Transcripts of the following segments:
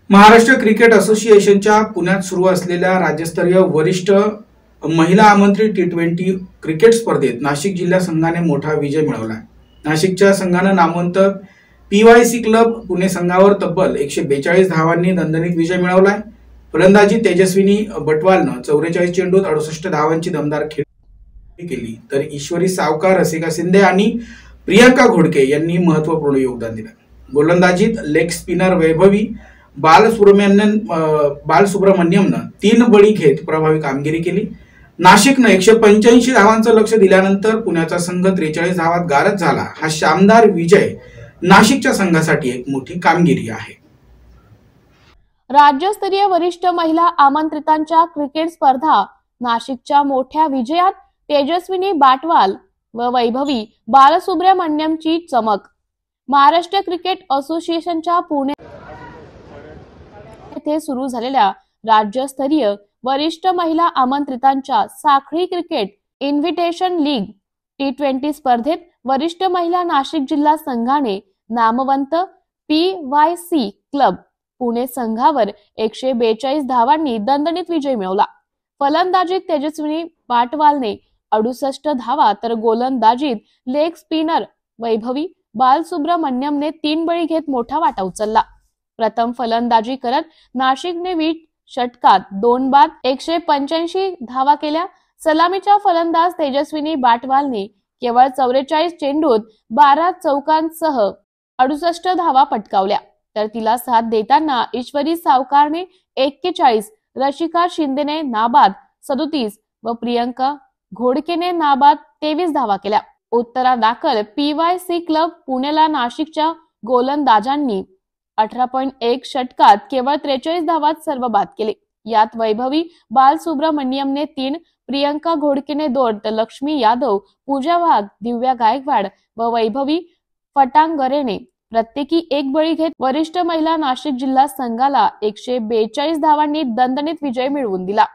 Maharashtra cricket असोसिएशनच्या पुण्यात सुरू असलेल्या राज्यस्तरीय वरिष्ठ महिला आमंत्रित T20 क्रिकेट स्पर्धेत नाशिक जिल्हा संघाने मोठा विजय मिळवला. नाशिकच्या संघाने नामवंत PYC क्लब पुणे संघावर तब्बल 142 धावांनी दणदणीत विजय मिळवलाय. फलंदाजी तेजस्विनी बटवालनं 44 चेंडूत 68 धावांची दमदार खेळी केली, तर ईश्वरी सावकार, रसिका शिंदे आणि प्रियंका घोडके यांनी महत्त्वपूर्ण योगदान दिलं. गोलंदाजीत लेग स्पिनर वैभवी बालसुब्रमण्यमनं 3 बळी घेत प्रभावी कामगिरी केली. नाशिकनं 185 धावांचं लक्ष दिल्यानंतर पुण्याचा संघ 43 धावात गारद झाला. हा शानदार विजय नाशिकच्या संघासाठी एक मोठी कामगिरी आहे. राज्यस्तरीय वरिष्ठ महिला आमंत्रितांच्या क्रिकेट स्पर्धा नाशिकच्या मोठ्या विजयात तेजस्विनी बाटवाल व वैभवी बालसुब्रमण्यमची चमक. महाराष्ट्र क्रिकेट असोसिएशनच्या पुणे येथे सुरू झालेल्या राज्यस्तरीय वरिष्ठ महिला आमंत्रितांच्या साखळी क्रिकेट इन्व्हिटेशन लीग T20 स्पर्धेत वरिष्ठ महिला नाशिक जिल्हा संघाने नामवंत PYC क्लब पुणे संघावर 142 धावांनी दणदणीत विजय मिळवला. फलंदाजीत तेजस्विनी बाटवालने 68 धावा, तर गोलंदाजीत लेग स्पिनर वैभवी बालसुब्रमण्यमने 3 बळी घेत मोठा वाटा उचलला. प्रथम फलंदाजी करत नाशिकने 20 षटकात 2 बाद 185 धावा केल्या. सलामीच्या फलंदाज तेजस्विनी बाटवालने केवळ 44 चेंडूत 12 चौकांसह 68 धावा पटकावल्या, तर तिला साथ देताना ईश्वरी सावकारने 41, रसिका शिंदेने नाबाद 37 व प्रियंका घोडकेने नाबाद 23 धावा केल्या. उत्तरादाखल PYC क्लब पुणेला नाशिकच्या गोलंदाजांनी 18.1 षटकात केवळ 43 धावात सर्व बाद केले. यात वैभवी बालसुब्रमण्यमने 3, प्रियंका घोडकेने 2, तर लक्ष्मी यादव, पूजा वाघ, दिव्या गायकवाड व वैभवी फटांगरेने प्रत्येकी 1 बळी घेत वरिष्ठ महिला नाशिक जिल्हा संघाला 142 धावांनी दणदणीत विजय मिळवून दिला.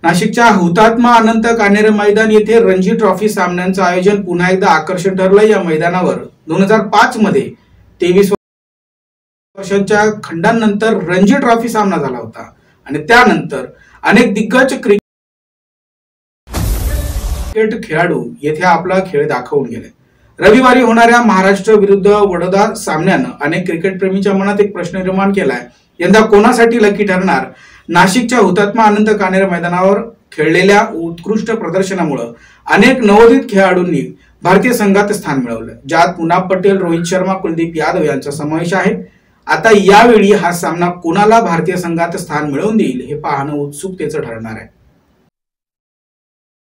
नाशिकच्या हुतात्मा अनंत कान्हेरे मैदान येथे रणजी ट्रॉफी सामन्यांचं आयोजन पुन्हा एकदा आकर्षण ठरलं. या मैदानावर 2005 मध्ये 23 वर्षांच्या खंडानंतर रणजी ट्रॉफी सामना झाला होता आणि त्यानंतर अनेक दिग्गज क्रिकेट खेळाडू येथे आपला खेळ दाखवून गेले. रविवारी होणाऱ्या महाराष्ट्र विरुद्ध वडोदरा सामन्यानं अनेक क्रिकेट प्रेमींच्या मनात एक प्रश्न निर्माण केलाय. यंदा कोणासाठी लकी ठरणार? नाशिकच्या हुतात्मा अनंत कान्हेरे मैदानावर खेळलेल्या उत्कृष्ट प्रदर्शनामुळे अनेक नवोदित खेळाडूंनी भारतीय संघात स्थान मिळवलं, ज्यात मुनाफ पटेल, रोहित शर्मा, कुलदीप यादव यांचा समावेश आहे. आता यावेळी हा सामना कोणाला भारतीय संघात स्थान मिळवून देईल हे पाहणं उत्सुकतेचं ठरणार आहे.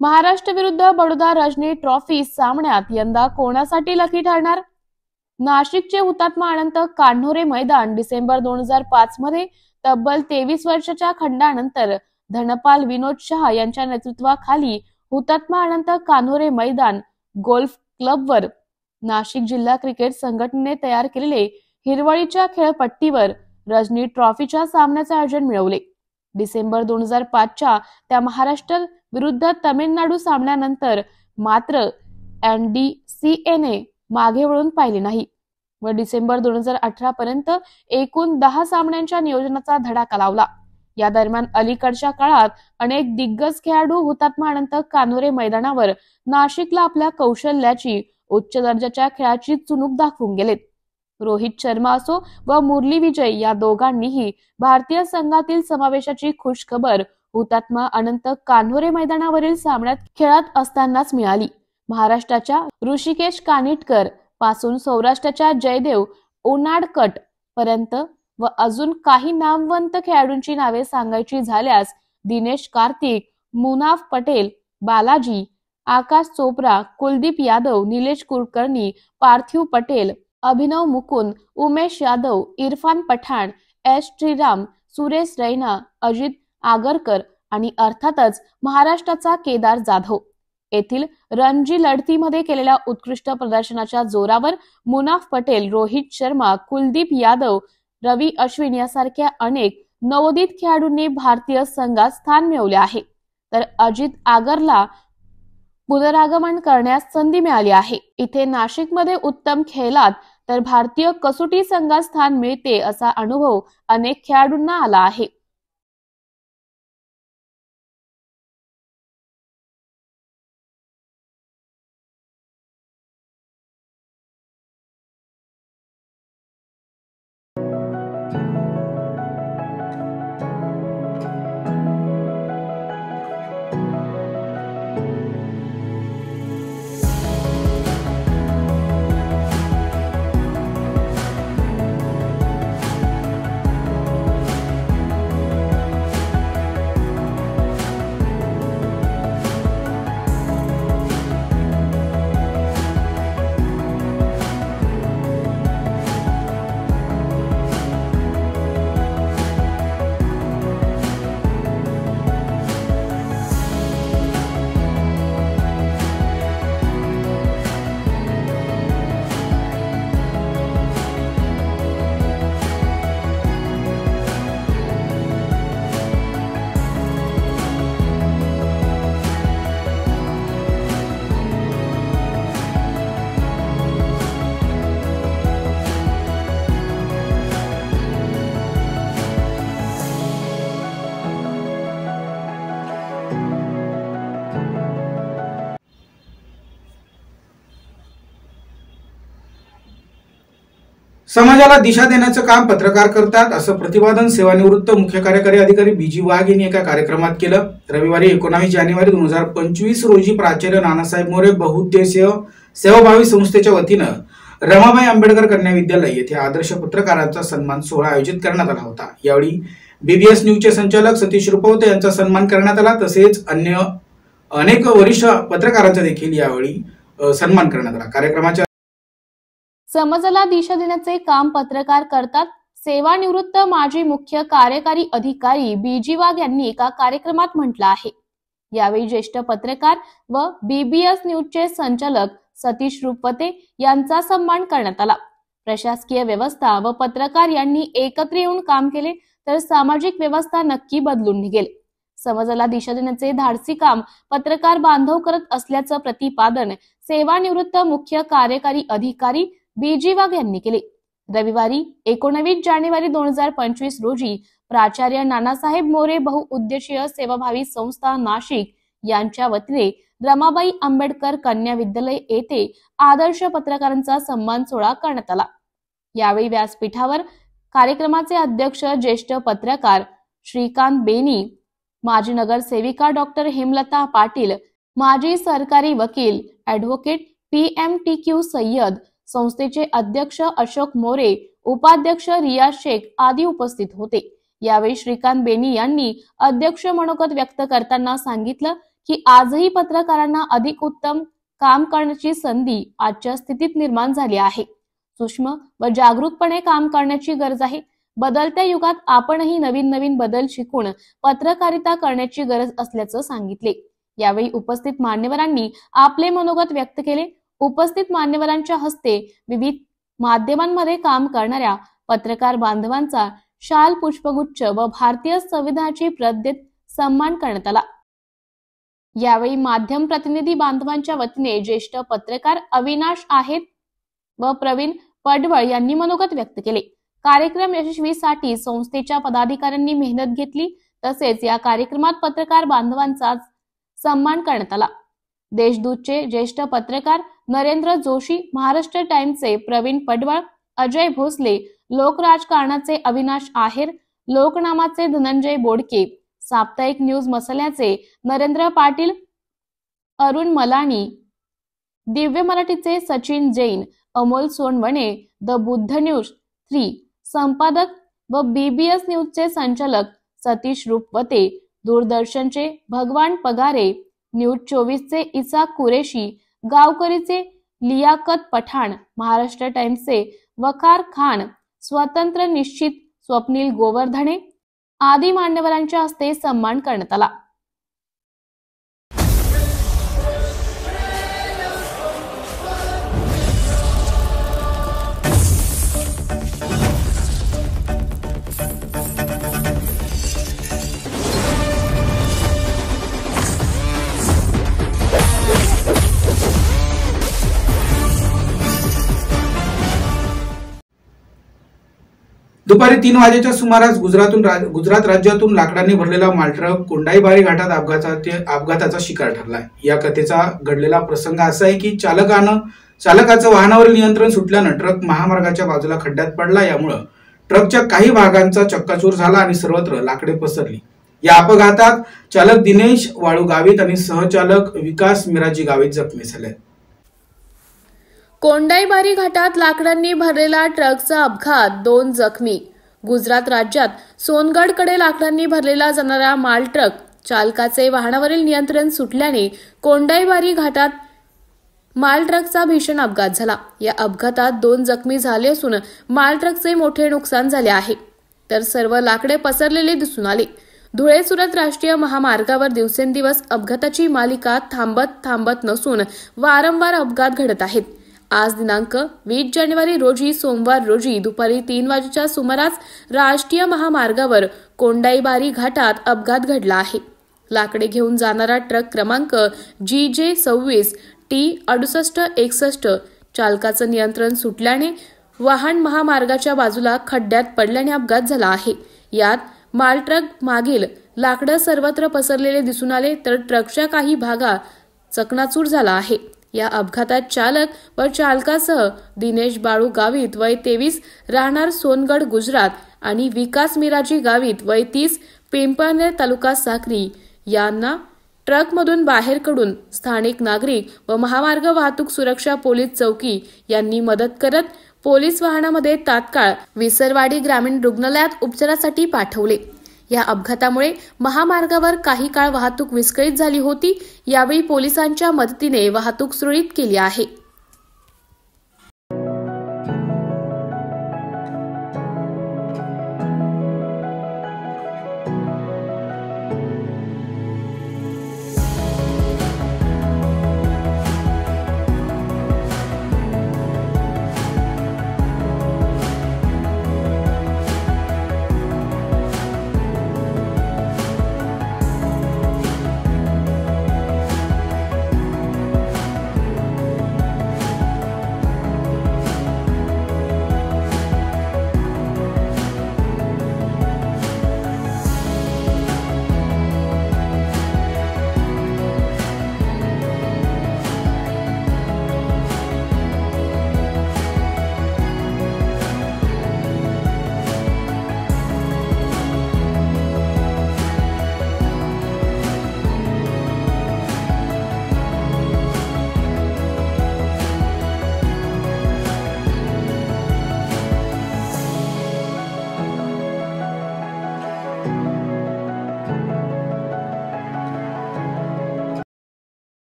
महाराष्ट्र विरुद्ध बडोदा रणजी ट्रॉफी सामन्यात यंदा कोणासाठी लकी ठरणार? नाशिकचे हुतात्मा अनंत कान्हेरे मैदान डिसेंबर 2005 मध्ये तब्बल 23 वर्षाच्या खंडानंतर धनपाल विनोद शहा यांच्या नेतृत्वाखाली हुतात्मा अनंत कान्हेरे मैदान गोल्फ क्लबवर नाशिक जिल्हा क्रिकेट संघटनेने तयार केलेले हिरवळीच्या खेळपट्टीवर रणजी ट्रॉफीच्या सामन्याचे आयोजन मिळवले. डिसेंबर 2005च्या त्या महाराष्ट्र विरुद्ध तामिळनाडू सामन्यानंतर मात्र NDCAने मागे वळून पाहिले नाही व डिसेंबर 2018 पर्यंत एकूण 10 सामन्यांच्या नियोजनाचा धडाका लावला. या दरम्यान अलीकडच्या काळात अनेक दिग्गज खेळाडू हुतात्मा अनंत कान्हेरे मैदानावर नाशिकला आपल्या कौशल्याची, उच्च दर्जाच्या खेळाची चुणूक दाखवून गेलेत. रोहित शर्मा असो व मुरली विजय या दोघांनीही भारतीय संघातील समावेशाची खुश खबर हुतात्मा अनंत कान्हेरे मैदानावरील सामन्यात खेळत असतानाच मिळाली. महाराष्ट्राच्या ऋषिकेश कानिटकर पासून सौराष्ट्राच्या जयदेव उनाडकट पर्यंत व अजून काही नामवंत खेळाडूंची नावे सांगायची झाल्यास दिनेश कार्तिक, मुनाफ पटेल, बालाजी, आकाश चोप्रा, कुलदीप यादव, निलेश कुलकर्णी, पार्थिव पटेल, अभिनव मुकुंद, उमेश यादव, इरफान पठाण, एस श्रीराम, सुरेश रैना, अजित आगरकर आणि अर्थातच महाराष्ट्राचा केदार जाधव येथील रणजी लढतीमध्ये केलेल्या उत्कृष्ट प्रदर्शनाच्या जोरावर मुनाफ पटेल, रोहित शर्मा, कुलदीप यादव, रवी अश्विन यासारख्या अनेक नवोदित खेळाडूंनी भारतीय संघात स्थान मिळवले आहे. तर अजित आगरला पुनरागमन करण्यास संधी मिळाली आहे. इथे नाशिकमध्ये उत्तम खेळलात तर भारतीय कसोटी संघात स्थान मिळते असा अनुभव अनेक खेळाडूंना आला आहे. समाजाला दिशा देण्याचं काम पत्रकार करतात असं प्रतिपादन सेवानिवृत्त मुख्य कार्यकारी अधिकारी बीजी वाघ यांनी एका कार्यक्रमात केलं. रविवारी 19 जानेवारी 2025 रोजी प्राचार्य नानासाहेब मोरे बहुउद्देशीय सेवाभावी संस्थेच्या वतीनं रमाबाई आंबेडकर कन्या विद्यालय येथे आदर्श पत्रकारांचा सन्मान सोहळा आयोजित करण्यात आला होता. यावेळी बीबीएस न्यूजचे संचालक सतीश रुपवते यांचा सन्मान करण्यात आला. तसेच अन्य अनेक वरिष्ठ पत्रकारांचा देखील यावेळी सन्मान करण्यात आला. कार्यक्रमाच्या समाजाला दिशा देण्याचे काम पत्रकार करतात. सेवानिवृत्त माजी मुख्य कार्यकारी अधिकारी बीजी वाघ यांनी एका कार्यक्रमात म्हटलं आहे. यावेळी ज्येष्ठ पत्रकार व बीबीएस न्यूजचे संचालक सतीश रुपवते यांचा सन्मान करण्यात आला. प्रशासकीय व्यवस्था व पत्रकार यांनी एकत्र येऊन काम केले तर सामाजिक व्यवस्था नक्की बदलून निघेल. समाजाला दिशा देण्याचे धाडसी काम पत्रकार बांधव करत असल्याचं प्रतिपादन सेवानिवृत्त मुख्य कार्यकारी अधिकारी बीजी वाघ यांनी केले. रविवारी 19 जानेवारी 2025 रोजी प्राचार्य नानासाहेब मोरे बहुउद्देशीय सेवाभावी संस्था नाशिक यांच्या वतीने रमाबाई आंबेडकर कन्या विद्यालय येथे आदर्श पत्रकारांचा सन्मान सोहळा करण्यात आला. यावेळी व्यासपीठावर कार्यक्रमाचे अध्यक्ष ज्येष्ठ पत्रकार श्रीकांत बेनी, माजी नगरसेविका डॉक्टर हेमलता पाटील, माजी सरकारी वकील ॲडव्होकेट PMTQ सय्यद, संस्थेचे अध्यक्ष अशोक मोरे, उपाध्यक्ष रियाज शेख आदी उपस्थित होते. यावेळी श्रीकांत बेनी यांनी अध्यक्ष मनोगत व्यक्त करताना सांगितलं की आजही पत्रकारांना अधिक उत्तम काम करण्याची संधी आजच्या स्थितीत निर्माण झाली आहे. सूक्ष्म व जागरूकपणे काम करण्याची गरज आहे. बदलत्या युगात आपणही नवीन बदल शिकून पत्रकारिता करण्याची गरज असल्याचं सांगितले. यावेळी उपस्थित मान्यवरांनी आपले मनोगत व्यक्त केले. उपस्थित मान्यवरांच्या हस्ते विविध माध्यमांमध्ये काम करणाऱ्या पत्रकार बांधवांचा शाल, पुष्पगुच्छ व भारतीय संविधानाची प्रत देत सन्मान करण्यात आला. यावेळी माध्यम प्रतिनिधी बांधवांच्या वतीने ज्येष्ठ पत्रकार अविनाश आहेर व प्रवीण पडवळ यांनी मनोगत व्यक्त केले. कार्यक्रम यशस्वीसाठी संस्थेच्या पदाधिकाऱ्यांनी मेहनत घेतली. तसेच या कार्यक्रमात पत्रकार बांधवांचा सन्मान करण्यात आला. देशदूतचे ज्येष्ठ पत्रकार नरेंद्र जोशी, महाराष्ट्र टाइम्सचे प्रवीण पडवळ, अजय भोसले, लोकराजकारणाचे अविनाश आहेर, लोकनामाचे धनंजय बोडके, साप्ताहिक न्यूज मसाल्याचे नरेंद्र पाटील, अरुण मलानी, दिव्य मराठीचे सचिन जैन, अमोल सोनवणे, द बुद्ध न्यूज 3 संपादक व बीबीएस न्यूजचे संचालक सतीश रुपवते, दूरदर्शनचे भगवान पगारे, न्यूज 24चे इसाक कुरेशी, गावकरीचे लियाकत पठाण, महाराष्ट्र टाइम्सचे वकार खान, स्वतंत्र निश्चित स्वप्नील गोवर्धने आदी मान्यवरांच्या हस्ते सन्मान करण्यात आला. दुपारी 3 वाजेच्या सुमारास गुजरात राज्यातून लाकडांनी भरलेला मालट्रक कोंडाईबारी घाटात अपघाताचा शिकार ठरलाय। या कथेचा घडलेला प्रसंग असा आहे की चालकाचं वाहनावरील नियंत्रण सुटल्यानं ट्रक महामार्गाच्या बाजूला खड्ड्यात पडला। यामुळे ट्रकच्या काही भागांचा चक्काचूर झाला आणि सर्वत्र लाकडे पसरली। या अपघातात चालक दिनेश वाळू गावित आणि सहचालक विकास मिराजी गावित जखमी झाले। कोंडाईबारी घाटात लाकडांनी भरलेला ट्रकचा अपघात, 2 जखमी। गुजरात राज्यात सोनगढकडे लाकडांनी भरलेला जाणारा माल ट्रक चालकाचे वाहनावरील नियंत्रण सुटल्याने कोंडाईबारी घाटात माल ट्रकचा भीषण अपघात झाला। या अपघातात 2 जखमी झाले असून माल ट्रकचे मोठे नुकसान झाले आहे, तर सर्व लाकडे पसरलेले दिसून आले। धुळे सुरत राष्ट्रीय महामार्गावर दिवसेंदिवस अपघाताची मालिका थांबत नसून वारंवार अपघात घडत आहेत। आज दिनांक 20 जानेवारी रोजी सोमवार रोजी दुपारी 3 वाजेच्या सुमारास राष्ट्रीय महामार्गावर कोंडाईबारी घाटात अपघात घडला आहे। लाकडे घेऊन जाणारा ट्रक क्रमांक GJ 26 T6861 चालकाचं नियंत्रण सुटल्याने वाहन महामार्गाच्या बाजूला खड्ड्यात पडल्याने अपघात झाला आहे। यात माल ट्रक मागील लाकडं सर्वत्र पसरलेले दिसून आले, तर ट्रकच्या काही भागात चकनाचूर झाला आहे। या अपघातात चालक व चालकासह दिनेश बाळू गावित वय 23 राहणार सोनगढ गुजरात आणि विकास मिराजी गावित वय 30 पिंपळनेर तालुका साक्री यांना ट्रकमधून बाहेर काढून स्थानिक नागरिक व महामार्ग वाहतूक सुरक्षा पोलीस चौकी यांनी मदत करत पोलीस वाहनामध्ये तात्काळ विसरवाडी ग्रामीण रुग्णालयात उपचारासाठी पाठवले। या अपघातामुळे महामार्गावर काही काळ वाहतूक विस्कळीत झाली होती। यावेळी पोलिसांच्या मदतीने वाहतूक सुरळीत केली आहे।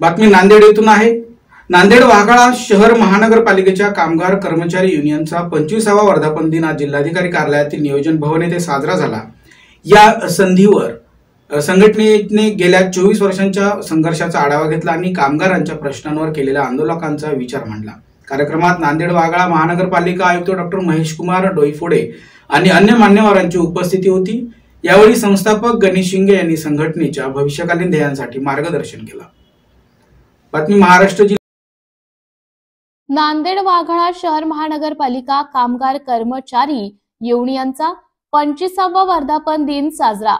बातमी नांदेड येथून आहे। नांदेड वाघाळा शहर महानगरपालिकेच्या कामगार कर्मचारी युनियनचा 25वा वर्धापन दिन आज जिल्हाधिकारी कार्यालयातील नियोजन भवन येथे साजरा झाला। या संधीवर संघटनेने गेल्या 24 वर्षांच्या संघर्षाचा आढावा घेतला आणि कामगारांच्या प्रश्नांवर केलेल्या आंदोलनांचा विचार मांडला। कार्यक्रमात नांदेड वाघाळा महानगरपालिका आयुक्त डॉक्टर महेश कुमार डोईफोडे आणि अन्य मान्यवरांची उपस्थिती होती। यावेळी संस्थापक गणेश शिंगे यांनी संघटनेच्या भविष्यकालीन ध्येयांसाठी मार्गदर्शन केलं। बातमी महाराष्ट्र नांदेड वाघाळा शहर महानगरपालिका कामगार कर्मचारी युनियनचा 25वा वर्धापन दिन साजरा।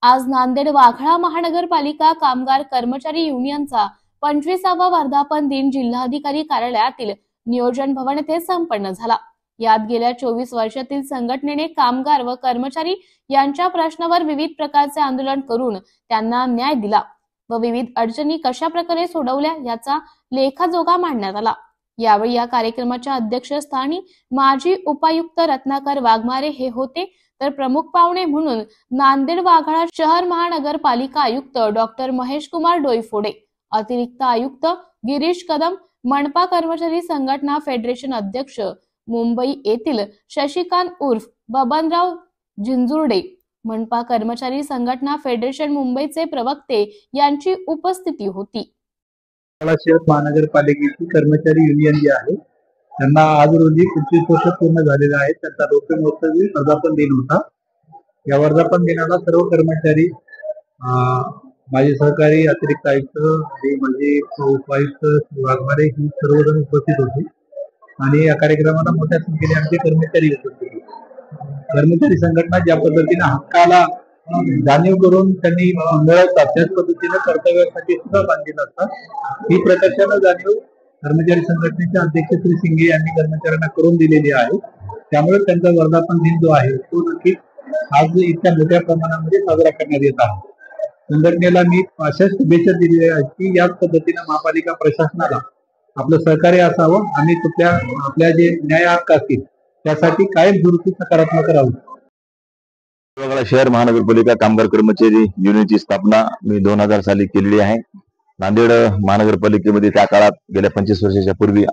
आज नांदेड वाघाळा महानगरपालिका कामगार कर्मचारी युनियनचा 25वा वर्धापन दिन जिल्हाधिकारी कार्यालयातील नियोजन भवन येथे संपन्न झाला। यात गेल्या 24 वर्षातील संघटनेने कामगार व कर्मचारी यांच्या प्रश्नावर विविध प्रकारचे आंदोलन करून त्यांना न्याय दिला व विविध अडचणी कशा प्रकारे सोडवल्या याचा लेखाजोखा मांडण्यात आला। यावेळी या कार्यक्रमाच्या अध्यक्षस्थानी माजी उपायुक्त रत्नाकर वाघमारे हे होते, तर प्रमुख पाहुणे म्हणून नांदेड वाघाळा शहर महानगरपालिका आयुक्त डॉक्टर महेश कुमार डोईफोडे, अतिरिक्त आयुक्त गिरीश कदम, मनपा कर्मचारी संघटना फेडरेशन अध्यक्ष मुंबई येथील शशिकांत उर्फ बबनराव झिंजुर्डे, मनपा कर्मचारी संघटना फेडरेशन मुंबईचे प्रवक्ते यांची उपस्थिती होती। शहर महानगरपालिकेची कर्मचारी युनियन जी आहे त्यांना आज रोजी 25 वर्ष पूर्ण झालेले आहेत. त्यांचा रौप्य महोत्सवी वर्धापन दिन होता. या वर्धापन दिनाला सर्व कर्मचारी, माझे सहकारी अतिरिक्त आयुक्त आणि माझे उपायुक्त वाघमारे ही सर्वजण उपस्थित होते आणि या कार्यक्रमाला मोठ्या संख्येने आमचे कर्मचारी उपस्थित होते. कर्मचारी संघटना ज्या पद्धतीने हक्काला जाणीव करून त्यांनी मिळवतात त्याच पद्धतीने कर्तव्यासाठी सुद्धा बांधील असतात. ही प्रकर्षानं जाणीव कर्मचारी संघटनेचे अध्यक्ष श्री सिंगे यांनी कर्मचाऱ्यांना करून दिलेली आहे. त्यामुळे त्यांचा वर्धापन दिन जो आहे तो नक्कीच आज इतक्या मोठ्या प्रमाणामध्ये साजरा करण्यात येत आहे. संघटनेला मी अशा शुभेच्छा दिलेल्या आहेत की याच पद्धतीने महापालिका प्रशासनाला आपलं सहकार्य असावं आणि आपल्या जे न्याय हक्क असतील त्यासाठी कायम दुरुस्ती सकारात्मक राहावी. शहर महानगरपालिका कामगार कर्मचारी युनियनची स्थापना मी 2000 साली केलेली आहे. नांदेड महानगरपालिकेमध्ये त्या काळात गेल्या 25 वर्षाच्या पूर्वी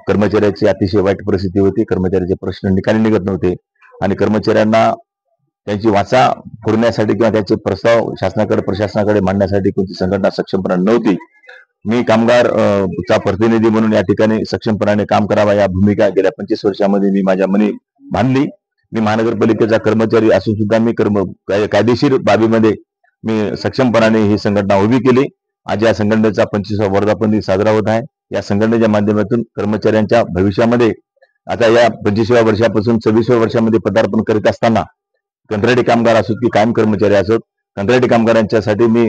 कर्मचाऱ्याची अतिशय वाईट परिस्थिती होती. कर्मचाऱ्याचे प्रश्न निकाली निघत नव्हते आणि कर्मचाऱ्यांना त्यांची वाचा फोडण्यासाठी किंवा त्यांचे प्रस्ताव शासनाकडे प्रशासनाकडे मांडण्यासाठी कोणती संघटना सक्षमपणे नव्हती. मी कामगार चा प्रतिनिधी म्हणून या ठिकाणी सक्षमपणाने काम करावा या भूमिका गेल्या 25 वर्षामध्ये मी माझ्या मनी बांधली. मी महानगरपालिकेचा कर्मचारी असून सुद्धा मी कायदेशीर बाबीमध्ये मी सक्षमपणाने ही संघटना उभी केली. आज या संघटनेचा 25वा वर्धापन दिन साजरा होत आहे. या संघटनेच्या माध्यमातून कर्मचाऱ्यांच्या भविष्यामध्ये आता या 25व्या वर्षापासून 26व्या वर्षामध्ये पदार्पण करीत असताना कंत्राटी कामगार असोत की कायम कर्मचारी असोत, कंत्राटी कामगारांच्यासाठी मी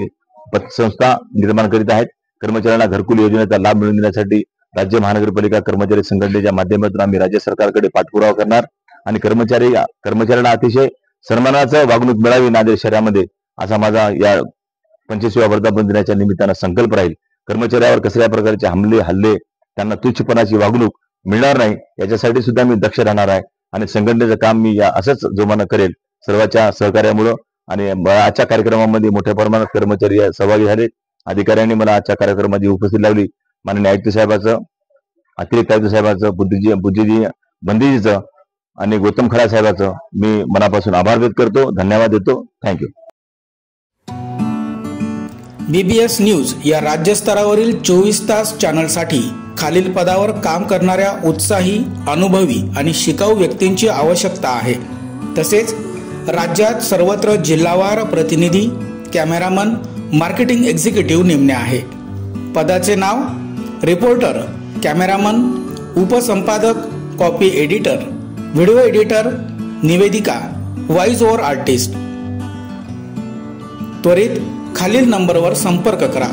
पतसंस्था निर्माण करीत आहेत. कर्मचाऱ्यांना घरकुल योजनेचा लाभ मिळवून देण्यासाठी राज्य महानगरपालिका कर्मचारी संघटनेच्या माध्यमातून आम्ही राज्य सरकारकडे पाठपुरावा करणार आणि कर्मचाऱ्यांना अतिशय सन्मानाचं वागणूक मिळावी नांदेड शहरामध्ये असा माझा या 25व्या वर्धापन दिनाच्या निमित्तानं संकल्प राहील. कर्मचाऱ्यावर कसल्या प्रकारचे हल्ले त्यांना तुच्छपणाची वागणूक मिळणार नाही याच्यासाठी सुद्धा मी दक्ष राहणार आहे आणि संघटनेचं काम मी या असंच जोमानं करेल सर्वांच्या सहकार्यामुळे. आणि आजच्या कार्यक्रमामध्ये मोठ्या प्रमाणात कर्मचारी सहभागी झाले. अधिकाऱ्यांनी मला आजच्या कार्यक्रमाची उपस्थिती लावली. माननीय आयुक्त साहेबांचं, अतिरिक्त आयुक्त साहेबांचं, बुद्धिजी बंदीजीचं आणि गौतम खडा साहेबांचं मी मनापासून आभार व्यक्त करतो. धन्यवाद देतो. थँक्यू. BBS न्यूज या राज्यस्तरावरील 24 तास चॅनलसाठी खालील पदावर काम करणाऱ्या उत्साही, अनुभवी आणि शिकाऊ व्यक्तींची आवश्यकता आहे. तसेच राज्यात सर्वत्र जिल्हावार प्रतिनिधी, कॅमेरामन, मार्केटिंग एक्झिक्युटिव्ह नेमणे आहे. पदाचे नाव: रिपोर्टर, कॅमेरामन, उपसंपादक, कॉपी एडिटर, व्हिडिओ एडिटर, निवेदिका, व्हॉइस ओव्हर आर्टिस्ट. त्वरित खालील नंबरवर संपर्क करा.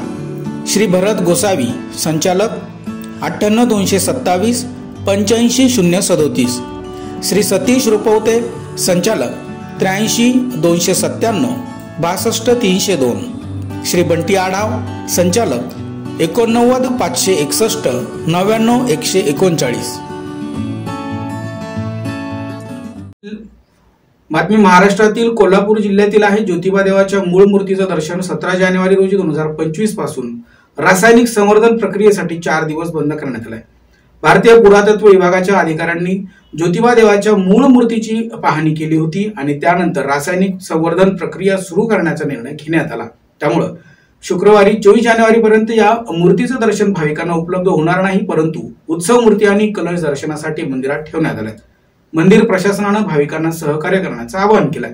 श्री भरत गोसावी, संचालक, 98 227 85 037. श्री सतीश रुपवते, संचालक, 83 297 62 302. श्री बंटी आढाव, संचालक, 89 561 99 139. बातमी महाराष्ट्रातील कोल्हापूर जिल्ह्यातील आहे. ज्योतिबा देवाच्या मूळ मूर्तीचं दर्शन 17 जानेवारी रोजी 2025 पासून रासायनिक संवर्धन प्रक्रियेसाठी 4 दिवस बंद करण्यात आलाय. भारतीय पुरातत्व विभागाच्या अधिकाऱ्यांनी ज्योतिबा देवाच्या मूळ मूर्तीची पाहणी केली होती आणि त्यानंतर रासायनिक संवर्धन प्रक्रिया सुरू करण्याचा निर्णय घेण्यात आला. त्यामुळे शुक्रवारी 24 जानेवारी पर्यंत या मूर्तीचं दर्शन भाविकांना उपलब्ध होणार नाही, परंतु उत्सव मूर्ती आणि कलश दर्शनासाठी मंदिरात ठेवण्यात आल्या. मंदिर प्रशासनानं भाविकांना सहकार्य करण्याचं आवाहन केलंय.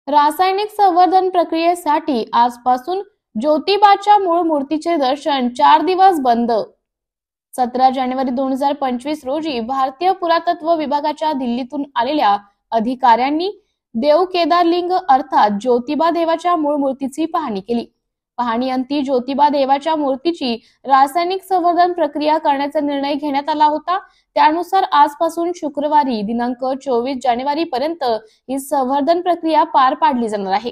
रासायनिक संवर्धन प्रक्रियेसाठी आजपासून ज्योतिबाच्या मूळ मूर्तीचे दर्शन 4 दिवस बंद. 17 जानेवारी 2025 रोजी भारतीय पुरातत्व विभागाच्या दिल्लीतून आलेल्या अधिकाऱ्यांनी देव केदारलिंग अर्थात ज्योतिबा देवाच्या मूळ मूर्तीची पाहणी केली. पाहणीअंती ज्योतिबा देवाच्या मूर्तीची रासायनिक संवर्धन प्रक्रिया करण्याचा निर्णय घेण्यात आला होता. त्यानुसार आजपासून शुक्रवारी दिनांक 24 जानेवारी पर्यंत ही संवर्धन प्रक्रिया पार पाडली जाणार आहे.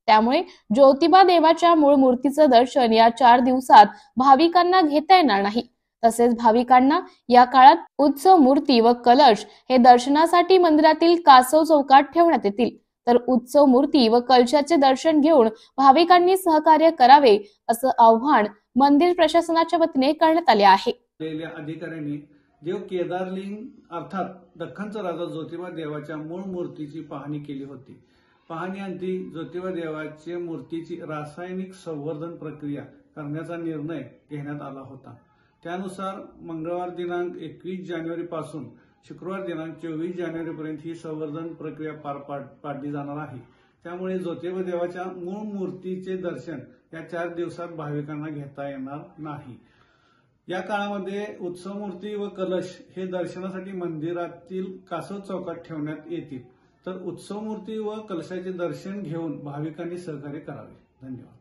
त्यामुळे ज्योतिबा देवाच्या मूळ मूर्तीचं दर्शन या 4 दिवसात भाविकांना घेता येणार नाही. तसेच भाविकांना या काळात उत्सव मूर्ती व कलश हे दर्शनासाठी मंदिरातील कासव चौकात ठेवण्यात येतील. तर उत्सव मूर्ती व कलशाचे दर्शन घेऊन भाविकांनी सहकार्य करावे असं आवाहन मंदिर प्रशासनाच्या वतीने करण्यात आले आहे. अधिकाऱ्यांनी देव केदारलिंग अर्थात दख्खनचा राजा ज्योतिबा देवाच्या मूळ मूर्तीची पाहणी केली होती. पाहणीअंती ज्योतिबा देवाच्या मूर्तीची रासायनिक संवर्धन प्रक्रिया करण्याचा निर्णय घेण्यात आला होता. त्यानुसार मंगळवार दिनांक 21 जानेवारी पासून शुक्रवार दिनांक 24 जानेवारीपर्यंत ही संवर्धन प्रक्रिया पार पाडली जाणार आहे। त्यामुळे ज्योतिबा देवाच्या मूळ मूर्तीचे दर्शन या 4 दिवसात भाविकांना घेता येणार नाही। या काळामध्ये उत्सव मूर्ती व कलश हे दर्शनासाठी मंदिरातील कासव चौकात ठेवण्यात येतील, तर उत्सव मूर्ती व कलशाचे दर्शन घेऊन भाविकांनी सहकार्य करावे। धन्यवाद।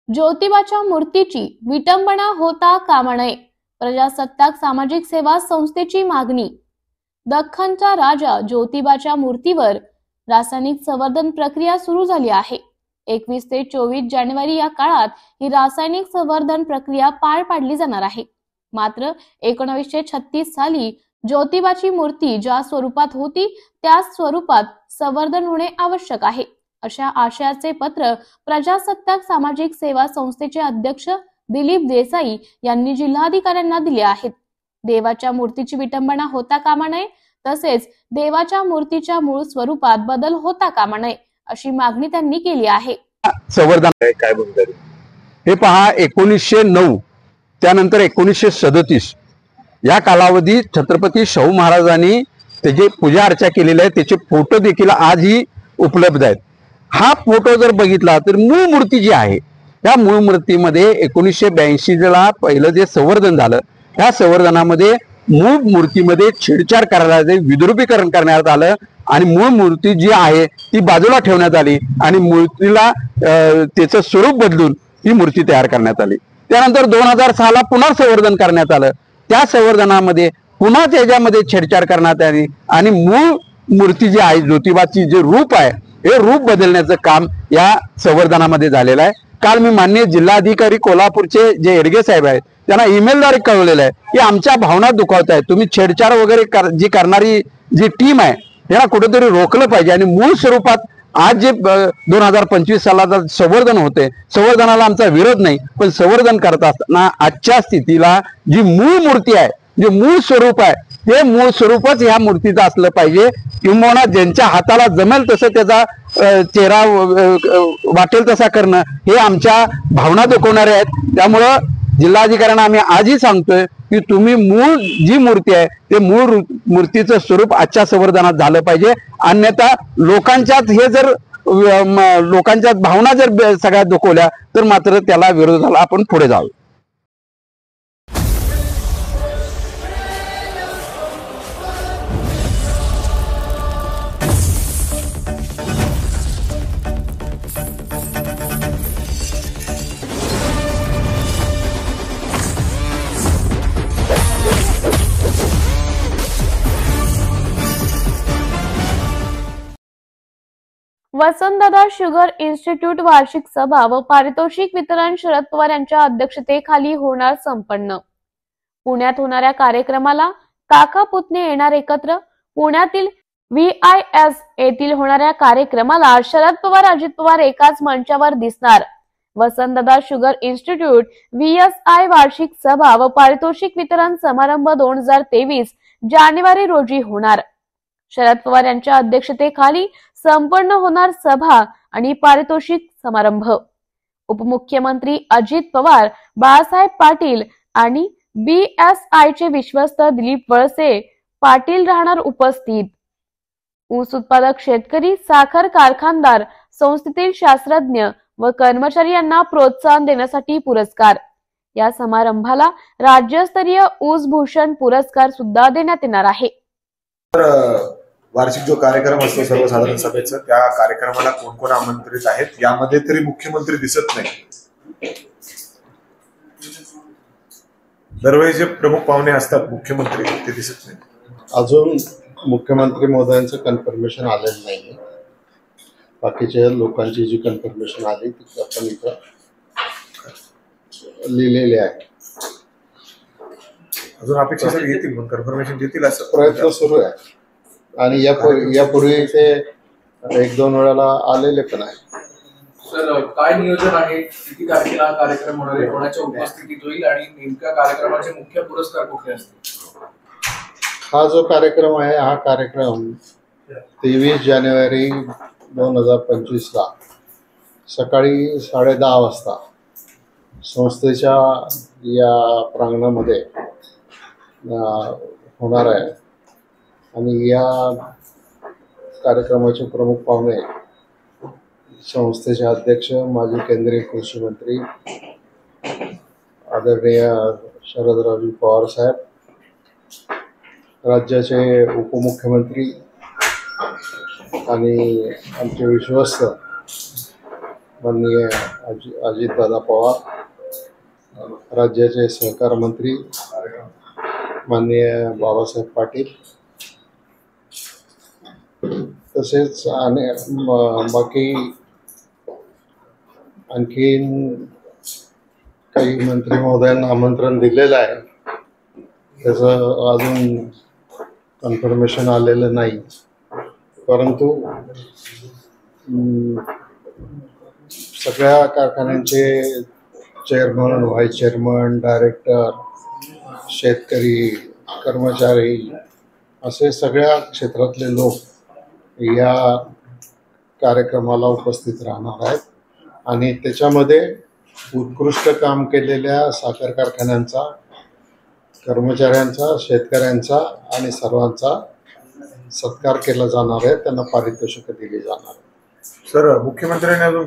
ज्योतिबाच्या मूर्तीची विटंबना होता कामा नये, प्रजासत्ताक सामाजिक सेवा संस्थेची मागणी। दख्खनचा राजा ज्योतिबाच्या मूर्तीवर रासायनिक संवर्धन प्रक्रिया सुरू झाली आहे। 21 ते 24 जानेवारी या काळात ही रासायनिक संवर्धन प्रक्रिया पार पाडली जाणार आहे। मात्र 1936 साली ज्योतिबाची मूर्ती ज्या स्वरूपात होती त्याच स्वरूपात संवर्धन होणे आवश्यक आहे, अशा आशयाचे पत्र प्रजासत्ताक सामाजिक सेवा संस्थेचे अध्यक्ष दिलीप देसाई यांनी जिल्हाधिकाऱ्यांना दिले आहेत। देवाच्या मूर्तीची विटंबना होता कामा नये, तसेच देवाच्या मूर्तीच्या मूळ स्वरूपात बदल होता कामा नये, अशी मागणी त्यांनी केली आहे। संवर्धन काय बोलतात हे पहा, 1909 त्यानंतर 1937 या कालावधीत छत्रपती शाहू महाराजांनी त्याची पूजा अर्चा केलेली आहे, त्याचे फोटो देखील आजही उपलब्ध आहेत। हा फोटो जर बघितला तर मूळ मूर्ती जी आहे त्या मूळ मूर्तीमध्ये 1982 ला पहिलं जे संवर्धन झालं, त्या संवर्धनामध्ये मूळ मूर्तीमध्ये छेडछाड करण्यात आली, विद्रुपीकरण करण्यात आलं आणि मूळ मूर्ती जी आहे ती बाजूला ठेवण्यात आली आणि मूर्तीला त्याचं स्वरूप बदलून ही मूर्ती तयार करण्यात आली। त्यानंतर 2006 ला पुन्हा संवर्धन करण्यात आलं, त्या संवर्धनामध्ये पुन्हा त्याच्यामध्ये छेडछाड करण्यात आली आणि मूळ मूर्ती जी आहे ज्योतिबाची जे रूप आहे हे रूप बदलण्याचं काम या संवर्धनामध्ये झालेलं आहे। काल मी माननीय जिल्हाधिकारी कोल्हापूरचे जे एडगे साहेब आहेत त्यांना ईमेलद्वारे कळवलेलं आहे की आमच्या भावना दुखावत आहेत, तुम्ही छेडछाड वगैरे जी करणारी जी टीम आहे त्यांना कुठेतरी रोखलं पाहिजे आणि मूळ स्वरूपात आज जे 2025 सालाचा संवर्धन होते, संवर्धनाला आमचा विरोध नाही, पण संवर्धन करत असताना आजच्या स्थितीला जी मूळ मूर्ती आहे, जे मूळ स्वरूप आहे ते मूळ स्वरूपच ह्या मूर्तीचं असलं पाहिजे, किंबहुना ज्यांच्या हाताला जमेल तसं त्याचा चेहरा वाटेल तसा करणं हे आमच्या भावना दुखवणारे आहेत। त्यामुळं जिल्हाधिकाऱ्यांना आम्ही आजही सांगतोय की तुम्ही मूळ जी मूर्ती आहे ते मूळ मूर्तीचं स्वरूप आजच्या संवर्धनात झालं पाहिजे, अन्यथा लोकांच्यात हे जर लोकांच्यात भावना जर सगळ्यात दुखवल्या तर मात्र त्याला विरोधाला आपण पुढे जाऊ। वसंतदादा शुगर इन्स्टिट्यूट वार्षिक सभा व पारितोषिक वितरण शरद पवार यांच्या अध्यक्षतेखाली होणार संपन्न। पुण्यात होणाऱ्या कार्यक्रमाला काका पुतणे येणार एकत्र। पुण्यातील VIS येथील होणाऱ्या कार्यक्रमाला शरद पवार अजित पवार एकाच मंचावर दिसणार। वसंतदादा शुगर इन्स्टिट्यूट VSI वार्षिक सभा व पारितोषिक वितरण समारंभ 2023 जानेवारी रोजी होणार। शरद पवार यांच्या अध्यक्षतेखाली संपन्न होणार सभा आणि पारितोषिक समारंभ। उपमुख्यमंत्री अजित पवार, बाळासाहेब पाटील आणि BSI चे विश्वस्त दिलीप वळसे पाटील राहणार उपस्थित. ऊस उत्पादक शेतकरी, साखर कारखानदार, संस्थेतील शास्त्रज्ञ व कर्मचारी यांना प्रोत्साहन देण्यासाठी पुरस्कार. या समारंभाला राज्यस्तरीय ऊस भूषण पुरस्कार सुद्धा देण्यात येणार आहे. वार्षिक जो कार्यक्रम असतो सर्वसाधारण सभेचा, त्या कार्यक्रमाला कोण कोण आमंत्रित आहेत यामध्ये तरी मुख्यमंत्री दिसत नाही. दरवेळी जे प्रमुख पाहुणे असतात मुख्यमंत्री ते दिसत नाही. अजून मुख्यमंत्री महोदयांचं कन्फर्मेशन आलेलं नाही. बाकीच्या लोकांची जी कन्फर्मेशन आली ती आपण इथं लिहिलेली आहे. अजून अपेक्षा सर येतील पण कन्फर्मेशन देतील असं प्रयत्न सुरू आहे. आणि यापूर्वी ते 1-2 वेळाला आलेले पण आहे. सर, काय नियोजन आहे? किती तारखेला कार्यक्रम होणार आहे? कोणाच्या उपस्थितीत होईल आणि नेमक्या कार्यक्रमाचे मुख्य पुरस्कार कुठले असतील? हा जो कार्यक्रम आहे, हा कार्यक्रम 23 जानेवारी 2025 ला सकाळी 10:30 वाजता संस्थेच्या या प्रांगणामध्ये होणार आहे. आणि या कार्यक्रमाचे प्रमुख पाहुणे संस्थेचे अध्यक्ष, माजी केंद्रीय कृषी मंत्री आदरणीय शरदराव पवार साहेब, राज्याचे उपमुख्यमंत्री आणि आमचे विश्वस्त माननीय अजितदादा पवार, राज्याचे सहकार मंत्री माननीय बाबासाहेब पाटील, तसेच बाकी आणखीन काही मंत्री महोदयांना आमंत्रण दिलेलं आहे. त्याचं अजून कन्फर्मेशन आलेलं नाही. परंतु सगळ्या कारखान्यांचे चेअरमन, व्हाईस चेअरमन, डायरेक्टर, शेतकरी, कर्मचारी असे सगळ्या क्षेत्रातले लोक या कार्यक्रमाला उपस्थित राहणार आहेत. आणि त्याच्यामध्ये उत्कृष्ट काम केलेल्या साखर कारखान्यांचा, कर्मचाऱ्यांचा, शेतकऱ्यांचा आणि सर्वांचा सत्कार केला जाणार आहे. त्यांना पारितोषिक दिली जाणार आहे. सर, मुख्यमंत्र्यांनी अजून